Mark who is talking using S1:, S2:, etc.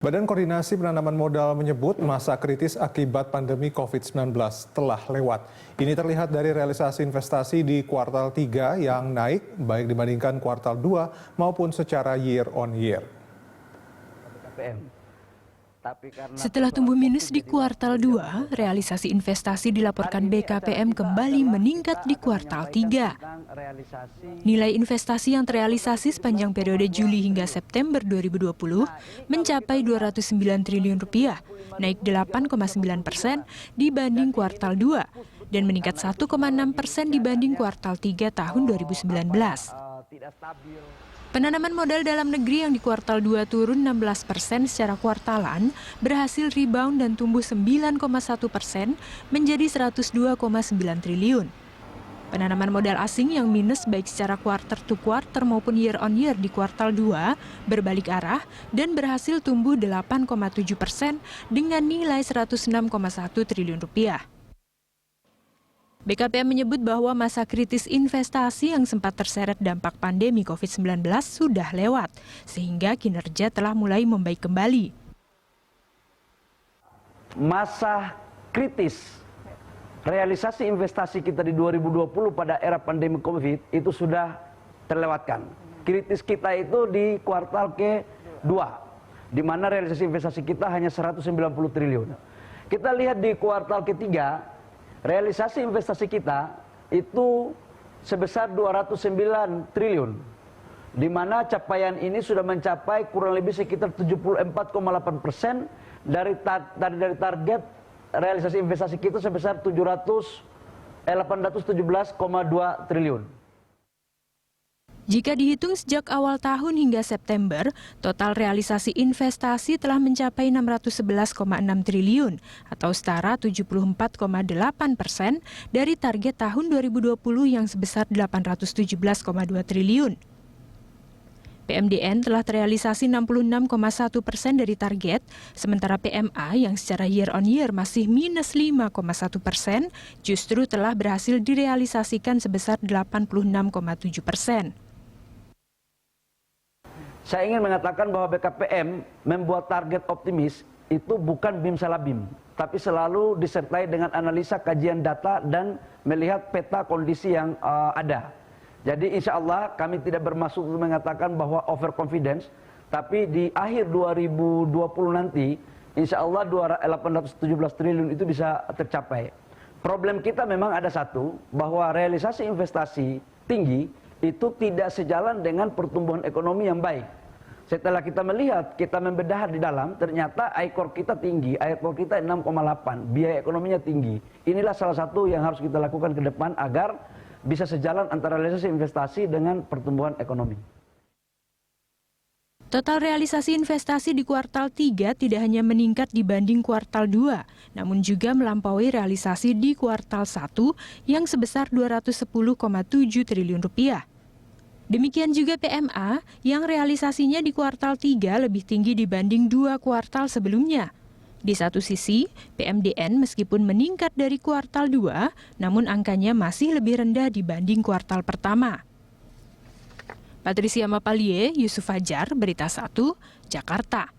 S1: Badan Koordinasi Penanaman Modal menyebut masa kritis akibat pandemi COVID-19 telah lewat. Ini terlihat dari realisasi investasi di kuartal 3 yang naik baik dibandingkan kuartal 2 maupun secara year on year.
S2: Setelah tumbuh minus di kuartal 2, realisasi investasi dilaporkan BKPM kembali meningkat di kuartal 3. Nilai investasi yang terrealisasi sepanjang periode Juli hingga September 2020 mencapai Rp209 triliun, naik 8,9% dibanding kuartal 2 dan meningkat 1,6% dibanding kuartal 3 tahun 2019. Penanaman modal dalam negeri yang di kuartal 2 turun 16% secara kuartalan berhasil rebound dan tumbuh 9,1% menjadi Rp102,9 triliun. Penanaman modal asing yang minus baik secara quarter to quarter maupun year on year di kuartal 2 berbalik arah dan berhasil tumbuh 8,7% dengan nilai Rp106,1 triliun. BKPM menyebut bahwa masa kritis investasi yang sempat terseret dampak pandemi COVID-19 sudah lewat, sehingga kinerja telah mulai membaik kembali.
S3: Masa kritis realisasi investasi kita di 2020 pada era pandemi COVID itu sudah terlewatkan. Kritis kita itu di kuartal ke-2, di mana realisasi investasi kita hanya Rp190 triliun. Kita lihat di kuartal ke-3, realisasi investasi kita itu sebesar Rp209 triliun, di mana capaian ini sudah mencapai kurang lebih sekitar 74,8% dari target realisasi investasi kita sebesar Rp817,2 triliun.
S2: Jika dihitung sejak awal tahun hingga September, total realisasi investasi telah mencapai Rp611,6 triliun atau setara 74,8% dari target tahun 2020 yang sebesar Rp817,2 triliun. PMDN telah terrealisasi 66,1% dari target, sementara PMA yang secara year on year masih minus 5,1% justru telah berhasil direalisasikan sebesar 86,7%.
S3: Saya ingin mengatakan bahwa BKPM membuat target optimis itu bukan bim salah bim, tapi selalu disertai dengan analisa kajian data dan melihat peta kondisi yang ada. Jadi insya Allah kami tidak bermaksud untuk mengatakan bahwa overconfidence, tapi di akhir 2020 nanti insya Allah Rp817 triliun itu bisa tercapai. Problem kita memang ada satu, bahwa realisasi investasi tinggi itu tidak sejalan dengan pertumbuhan ekonomi yang baik. Setelah kita melihat, kita membedah di dalam, ternyata ICOR kita tinggi, ICOR kita 6,8, biaya ekonominya tinggi. Inilah salah satu yang harus kita lakukan ke depan agar bisa sejalan antara realisasi investasi dengan pertumbuhan ekonomi.
S2: Total realisasi investasi di kuartal 3 tidak hanya meningkat dibanding kuartal 2, namun juga melampaui realisasi di kuartal 1 yang sebesar Rp210,7 triliun. Demikian juga PMA yang realisasinya di kuartal 3 lebih tinggi dibanding 2 kuartal sebelumnya. Di satu sisi, PMDN meskipun meningkat dari kuartal 2, namun angkanya masih lebih rendah dibanding kuartal pertama. Patricia Mapalie, Yusuf Fajar, Berita 1, Jakarta.